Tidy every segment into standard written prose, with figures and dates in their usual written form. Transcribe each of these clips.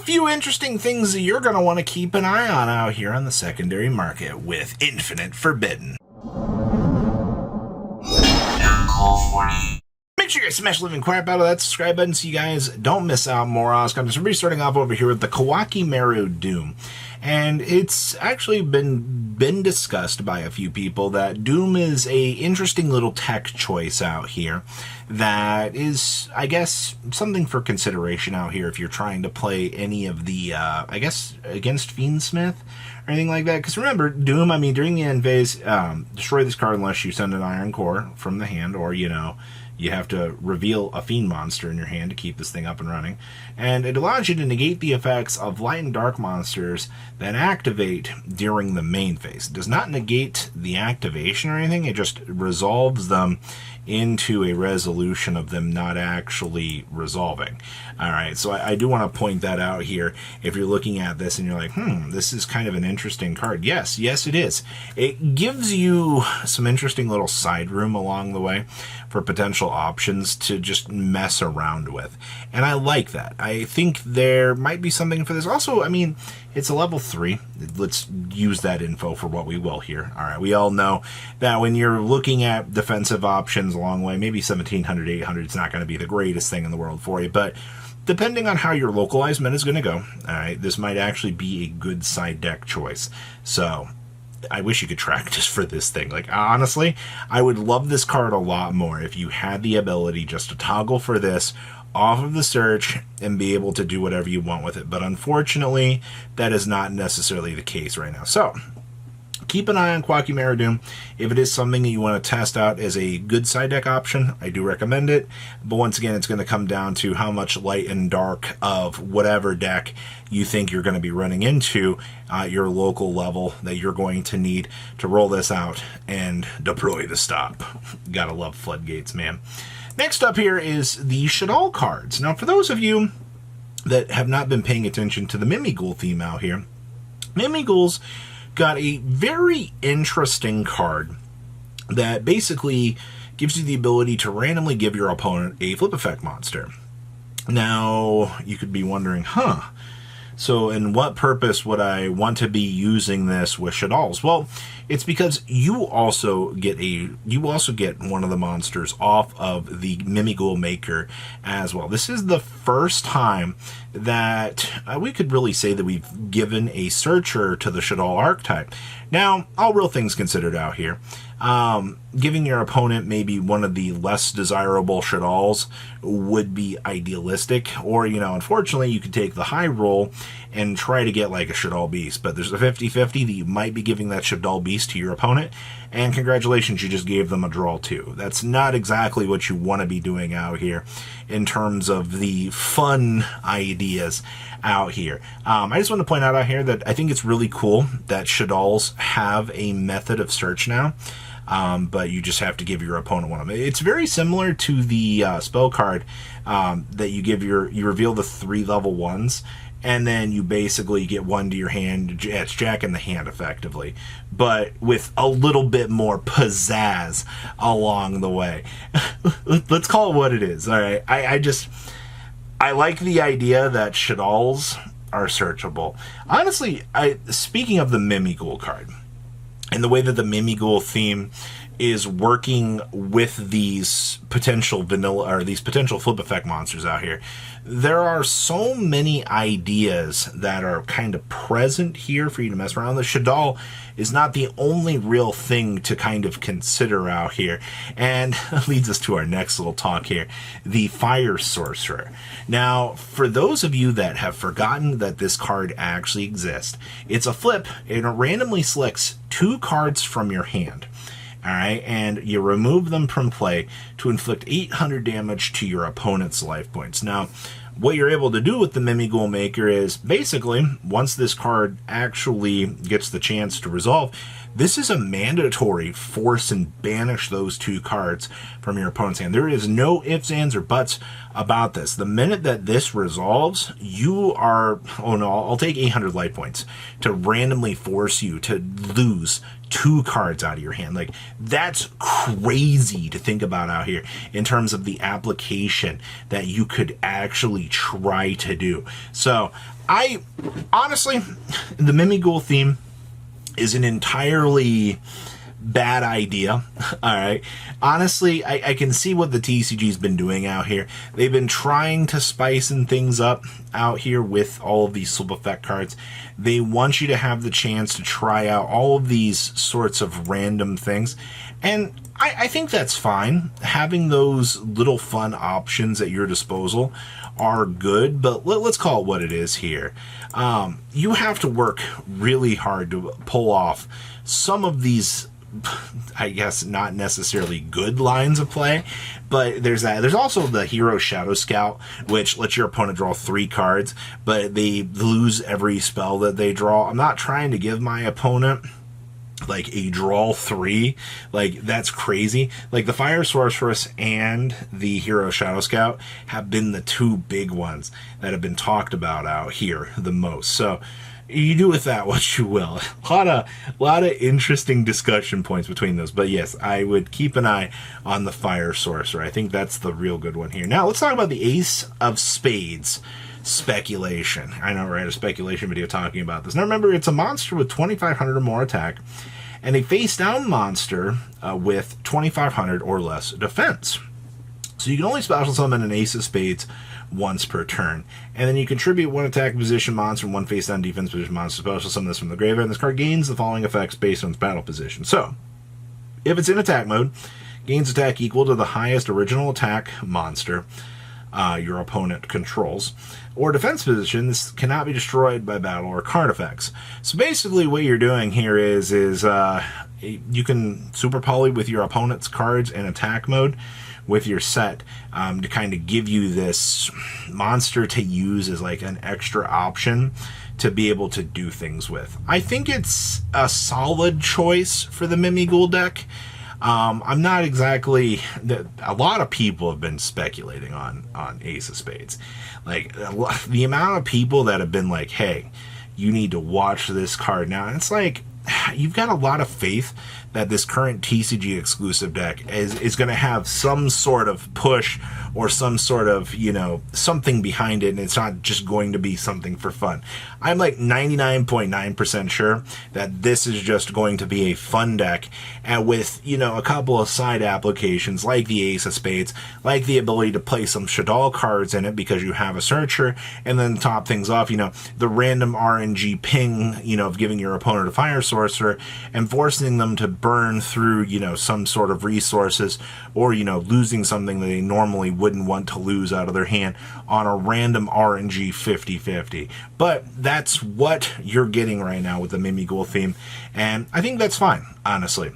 few interesting things that you're going to want to keep an eye on out here on the secondary market with Infinite Forbidden. Make sure you guys smash the living crap out of that subscribe button so you guys don't miss out more awesome content. So we're starting off over here with the Koaki Meiru Doom. And it's actually been discussed by a few people that Doom is a interesting little tech choice out here that is, I guess, something for consideration out here if you're trying to play any of the, I guess, against Fiendsmith or anything like that. Because remember, Doom, I mean, during the end phase, destroy this card unless you send an Iron Core from the hand, or, you know, you have to reveal a Fiend monster in your hand to keep this thing up and running. And it allows you to negate the effects of light and dark monsters that activate during the main phase. It does not negate the activation or anything, it just resolves them into a resolution of them not actually resolving. Alright, so I do want to point that out here. If you're looking at this and you're like, this is kind of an interesting card. Yes, it is. It gives you some interesting little side room along the way for potential options to just mess around with. And I like that. I think there might be something for this. Also, I mean, it's a level 3. Let's use that info for what we will here. Alright, we all know that when you're looking at defensive options along the way, maybe 1700, 800 is not going to be the greatest thing in the world for you, but depending on how your localized meta is going to go, alright, this might actually be a good side deck choice. So, I wish you could track just for this thing. Like, honestly, I would love this card a lot more if you had the ability just to toggle for this off of the search and be able to do whatever you want with it. But unfortunately, that is not necessarily the case right now. So, keep an eye on Koaki Meiru Doom. If it is something that you want to test out as a good side deck option, I do recommend it. But once again, it's going to come down to how much light and dark of whatever deck you think you're going to be running into your local level that you're going to need to roll this out and deploy the stop. Gotta love floodgates, man. Next up here is the Shaddoll cards. Now, for those of you that have not been paying attention to the Mimighoul theme out here, Mimighouls got a very interesting card that basically gives you the ability to randomly give your opponent a flip effect monster. Now, you could be wondering, so in what purpose would I want to be using this with Shaddolls? Well, it's because you also get one of the monsters off of the Mimighoul maker as well. This is the first time that we could really say that we've given a searcher to the Shaddoll archetype. Now, all real things considered out here, giving your opponent maybe one of the less desirable Shaddolls would be idealistic, or, you know, unfortunately, you could take the high roll and try to get like a Shaddoll Beast, but there's a 50-50 that you might be giving that Shaddoll Beast to your opponent, and congratulations, you just gave them a draw too. That's not exactly what you want to be doing out here in terms of the fun ideas out here. I just want to point out here that I think it's really cool that Shaddolls have a method of search now. But you just have to give your opponent one of them. It's very similar to the spell card that you reveal the 3 level 1s, and then you basically get one to your hand. It's Jack in the hand, effectively, but with a little bit more pizzazz along the way. Let's call it what it is. All right, I like the idea that Shaddolls are searchable. Honestly, speaking of the Mimighoul card, and the way that the Mimighoul theme is working with these potential flip effect monsters out here, there are so many ideas that are kind of present here for you to mess around. The Shaddoll is not the only real thing to kind of consider out here, and leads us to our next little talk here, the Fire Sorcerer. Now, for those of you that have forgotten that this card actually exists, it's a flip, and it randomly selects 2 cards from your hand. Alright, and you remove them from play to inflict 800 damage to your opponent's life points. Now, what you're able to do with the Mimighoul maker is, basically, once this card actually gets the chance to resolve, this is a mandatory force and banish those 2 cards from your opponent's hand. There is no ifs, ands, or buts about this. The minute that this resolves, you are, oh no, I'll take 800 life points to randomly force you to lose 2 cards out of your hand. Like, that's crazy to think about out here in terms of the application that you could actually try to do. So I honestly, the Mimighoul theme is an entirely bad idea. All right. Honestly, I can see what the TCG's been doing out here. They've been trying to spicing things up out here with all of these slip effect cards. They want you to have the chance to try out all of these sorts of random things. And I think that's fine. Having those little fun options at your disposal are good, but let's call it what it is here. You have to work really hard to pull off some of these, I guess, not necessarily good lines of play, but there's that. There's also the Hero Shadow Scout, which lets your opponent draw 3 cards, but they lose every spell that they draw. I'm not trying to give my opponent like a draw 3, like that's crazy. Like the Fire Sorceress and the Hero Shadow Scout have been the 2 big ones that have been talked about out here the most. So you do with that what you will. A lot of interesting discussion points between those. But yes, I would keep an eye on the Fire Sorcerer. I think that's the real good one here. Now let's talk about the Ace of Spades speculation. I know, right? A speculation video talking about this. Now remember, it's a monster with 2,500 or more attack, and a face-down monster with 2,500 or less defense. So you can only special summon an Ace of Spades once per turn, and then you contribute 1 attack position monster and 1 face-down defense position monster. Special summon this from the graveyard, and this card gains the following effects based on its battle position. So, if it's in attack mode, gains attack equal to the highest original attack monster your opponent controls, or defense position. This cannot be destroyed by battle or card effects. So basically what you're doing here is you can super poly with your opponent's cards in attack mode with your set to kind of give you this monster to use as like an extra option to be able to do things with. I think it's a solid choice for the Mimighoul deck. I'm not exactly, a lot of people have been speculating on Ace of Spades. Like, the amount of people that have been like, hey, you need to watch this card now. And it's like, you've got a lot of faith that this current TCG exclusive deck is going to have some sort of push or some sort of, you know, something behind it, and it's not just going to be something for fun. I'm like 99.9% sure that this is just going to be a fun deck, and with, you know, a couple of side applications like the Ace of Spades, like the ability to play some Shaddoll cards in it because you have a searcher, and then top things off, you know, the random RNG ping, you know, of giving your opponent a Fire Sorcerer and forcing them to burn through, you know, some sort of resources, or, you know, losing something that they normally wouldn't want to lose out of their hand on a random RNG 50-50. But that's what you're getting right now with the Mimighoul theme, and I think that's fine, honestly.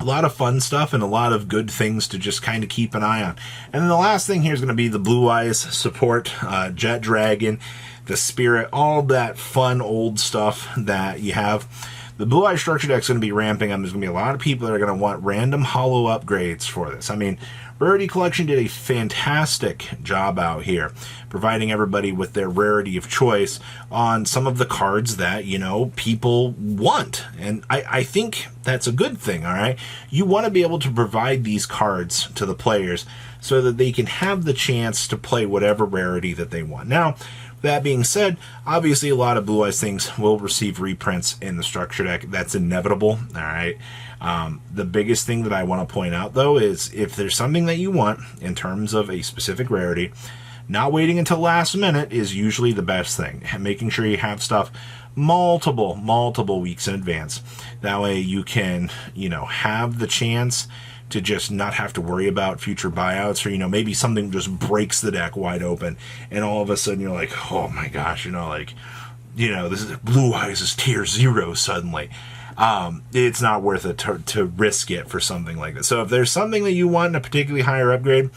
A lot of fun stuff and a lot of good things to just kind of keep an eye on. And then the last thing here is going to be the Blue Eyes support, Jet Dragon, the Spirit, all that fun old stuff that you have. The Blue Eye structure deck is going to be ramping up. There's going to be a lot of people that are going to want random hollow upgrades for this. I mean, Rarity Collection did a fantastic job out here, providing everybody with their rarity of choice on some of the cards that, you know, people want. And I think that's a good thing, all right? You want to be able to provide these cards to the players so that they can have the chance to play whatever rarity that they want. Now, that being said, obviously a lot of Blue Eyes things will receive reprints in the structure deck. That's inevitable, all right? The biggest thing that I want to point out, though, is if there's something that you want in terms of a specific rarity, not waiting until last minute is usually the best thing. And making sure you have stuff multiple weeks in advance. That way you can, you know, have the chance to just not have to worry about future buyouts, or, you know, maybe something just breaks the deck wide open and all of a sudden you're like, oh my gosh, you know, like, you know, this is Blue Eyes is tier 0 suddenly. It's not worth it to risk it for something like this. So if there's something that you want in a particularly higher upgrade,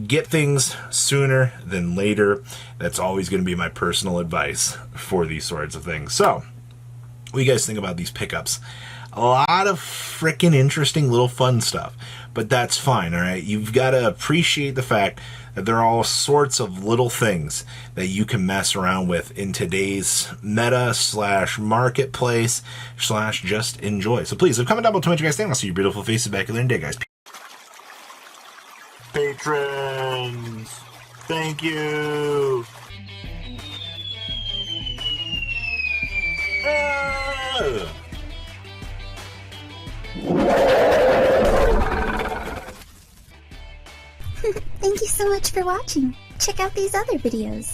get things sooner than later. That's always going to be my personal advice for these sorts of things. So what do you guys think about these pickups? A lot of freaking interesting little fun stuff. But that's fine, alright? You've got to appreciate the fact that there are all sorts of little things that you can mess around with in today's meta / marketplace / just enjoy. So please, comment down below, tell me what you guys think. I'll see your beautiful faces back in the day, guys. Patrons, thank you. Thank you so much for watching. Check out these other videos.